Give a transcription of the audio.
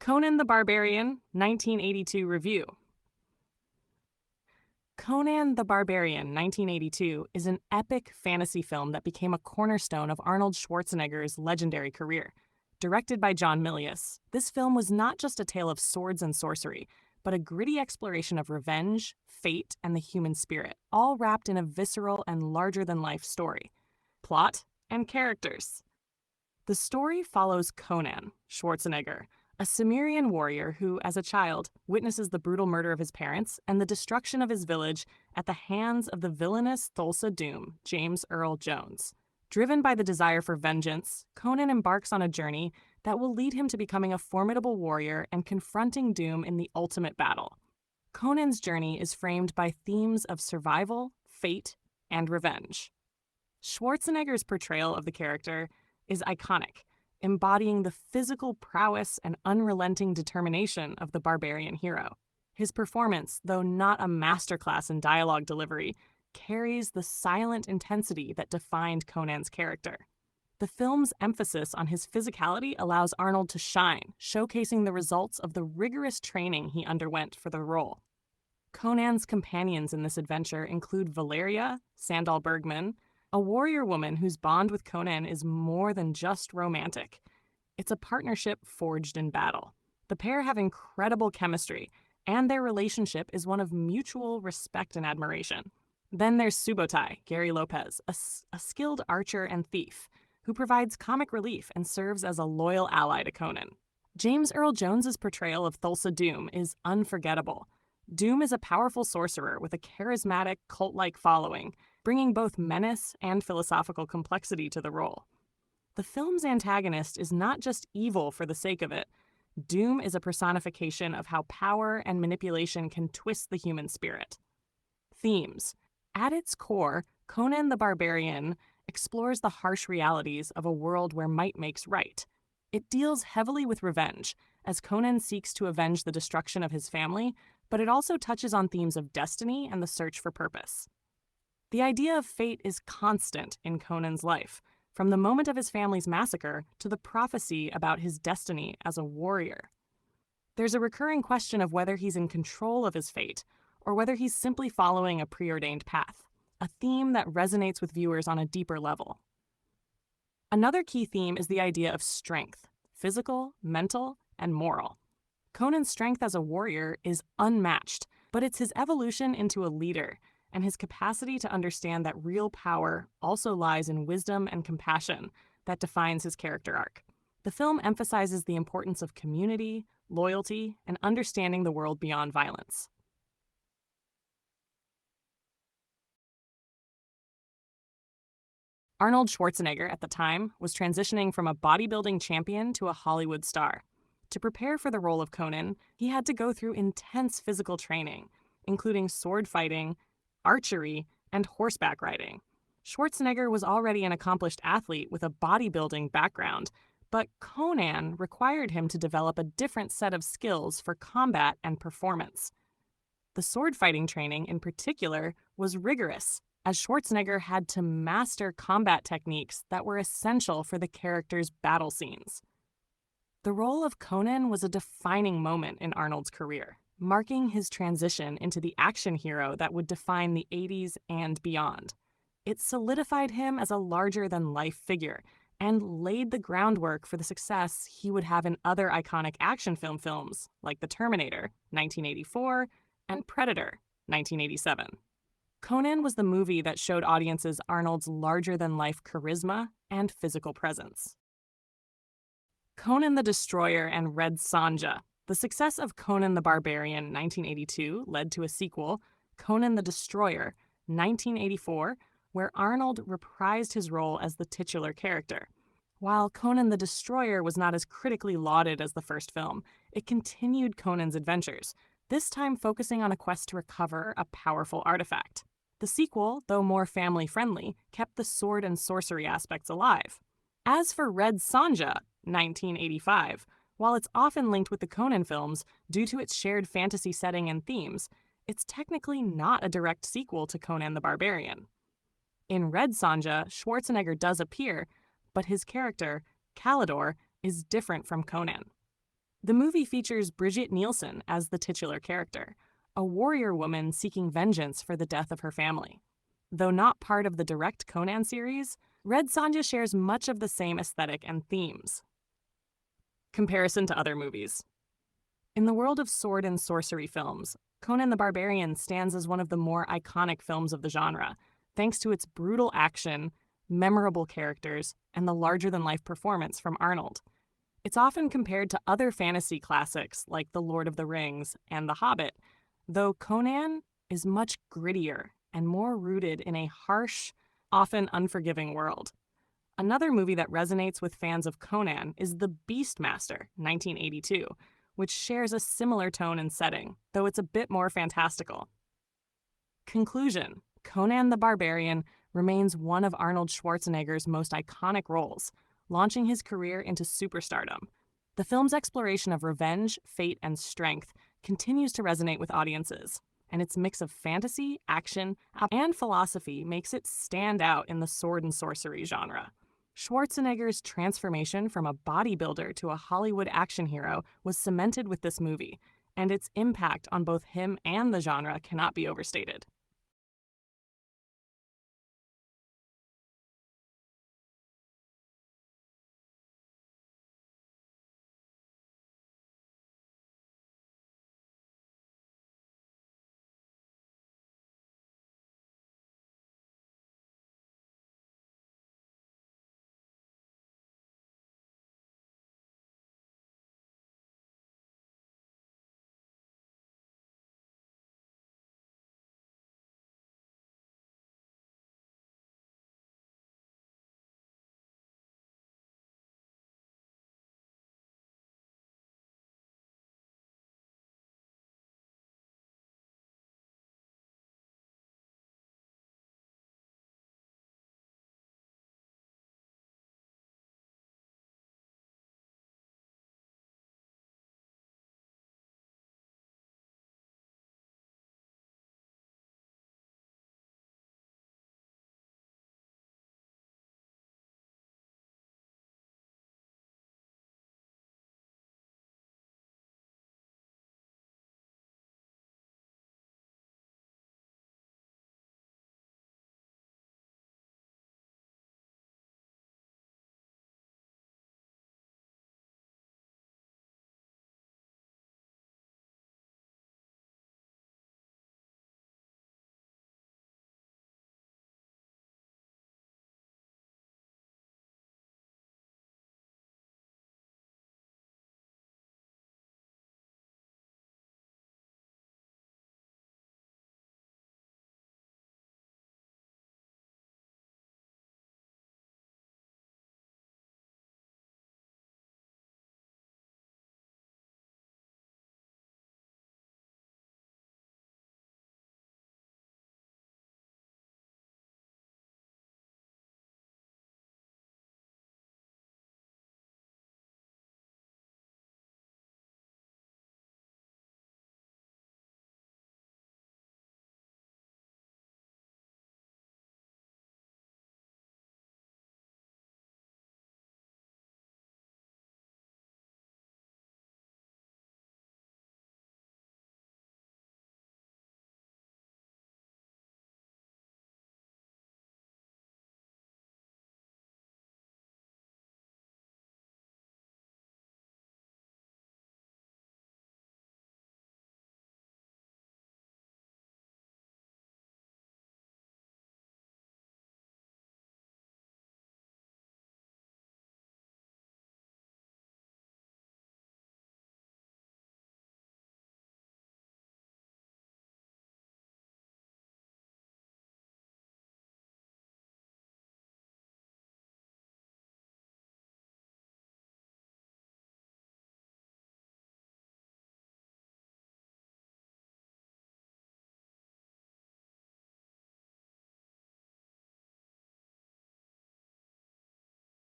Conan the Barbarian, 1982 review. Conan the Barbarian, 1982, is an epic fantasy film that became a cornerstone of Arnold Schwarzenegger's legendary career. Directed by John Milius, this film was not just a tale of swords and sorcery, but a gritty exploration of revenge, fate, and the human spirit, all wrapped in a visceral and larger-than-life story. Plot and characters. The story follows Conan, Schwarzenegger, a Cimmerian warrior who, as a child, witnesses the brutal murder of his parents and the destruction of his village at the hands of the villainous Thulsa Doom, James Earl Jones. Driven by the desire for vengeance, Conan embarks on a journey that will lead him to becoming a formidable warrior and confronting Doom in the ultimate battle. Conan's journey is framed by themes of survival, fate, and revenge. Schwarzenegger's portrayal of the character is iconic, embodying the physical prowess and unrelenting determination of the barbarian hero. His performance, though not a masterclass in dialogue delivery, carries the silent intensity that defined Conan's character. The film's emphasis on his physicality allows Arnold to shine, showcasing the results of the rigorous training he underwent for the role. Conan's companions in this adventure include Valeria, Sandal Bergman, a warrior woman whose bond with Conan is more than just romantic. It's a partnership forged in battle. The pair have incredible chemistry, and their relationship is one of mutual respect and admiration. Then there's Subotai, Gary Lopez, a skilled archer and thief, who provides comic relief and serves as a loyal ally to Conan. James Earl Jones's portrayal of Thulsa Doom is unforgettable. Doom is a powerful sorcerer with a charismatic, cult-like following, bringing both menace and philosophical complexity to the role. The film's antagonist is not just evil for the sake of it. Doom is a personification of how power and manipulation can twist the human spirit. Themes. At its core, Conan the Barbarian explores the harsh realities of a world where might makes right. It deals heavily with revenge, as Conan seeks to avenge the destruction of his family, but it also touches on themes of destiny and the search for purpose. The idea of fate is constant in Conan's life, from the moment of his family's massacre to the prophecy about his destiny as a warrior. There's a recurring question of whether he's in control of his fate, or whether he's simply following a preordained path, a theme that resonates with viewers on a deeper level. Another key theme is the idea of strength, physical, mental, and moral. Conan's strength as a warrior is unmatched, but it's his evolution into a leader and his capacity to understand that real power also lies in wisdom and compassion that defines his character arc. The film emphasizes the importance of community, loyalty, and understanding the world beyond violence. Arnold Schwarzenegger, at the time, was transitioning from a bodybuilding champion to a Hollywood star. To prepare for the role of Conan, he had to go through intense physical training, including sword fighting, archery, and horseback riding. Schwarzenegger was already an accomplished athlete with a bodybuilding background, but Conan required him to develop a different set of skills for combat and performance. The sword fighting training, in particular, was rigorous, as Schwarzenegger had to master combat techniques that were essential for the character's battle scenes. The role of Conan was a defining moment in Arnold's career, marking his transition into the action hero that would define the 80s and beyond. It solidified him as a larger-than-life figure and laid the groundwork for the success he would have in other iconic action films like The Terminator, 1984, and Predator, 1987. Conan was the movie that showed audiences Arnold's larger-than-life charisma and physical presence. Conan the Destroyer and Red Sonja. The success of Conan the Barbarian, 1982, led to a sequel, Conan the Destroyer, 1984, where Arnold reprised his role as the titular character. While Conan the Destroyer was not as critically lauded as the first film, it continued Conan's adventures, this time focusing on a quest to recover a powerful artifact. The sequel, though more family-friendly, kept the sword and sorcery aspects alive. As for Red Sonja, 1985, while it's often linked with the Conan films due to its shared fantasy setting and themes, it's technically not a direct sequel to Conan the Barbarian. In Red Sonja, Schwarzenegger does appear, but his character, Kalidor, is different from Conan. The movie features Brigitte Nielsen as the titular character, a warrior woman seeking vengeance for the death of her family. Though not part of the direct Conan series, Red Sonja shares much of the same aesthetic and themes. Comparison to other movies. In the world of sword and sorcery films, Conan the Barbarian stands as one of the more iconic films of the genre, thanks to its brutal action, memorable characters, and the larger-than-life performance from Arnold. It's often compared to other fantasy classics like The Lord of the Rings and The Hobbit, though Conan is much grittier and more rooted in a harsh, often unforgiving world. Another movie that resonates with fans of Conan is The Beastmaster, 1982, which shares a similar tone and setting, though it's a bit more fantastical. Conclusion: Conan the Barbarian remains one of Arnold Schwarzenegger's most iconic roles, launching his career into superstardom. The film's exploration of revenge, fate, and strength continues to resonate with audiences, and its mix of fantasy, action, and philosophy makes it stand out in the sword and sorcery genre. Schwarzenegger's transformation from a bodybuilder to a Hollywood action hero was cemented with this movie, and its impact on both him and the genre cannot be overstated.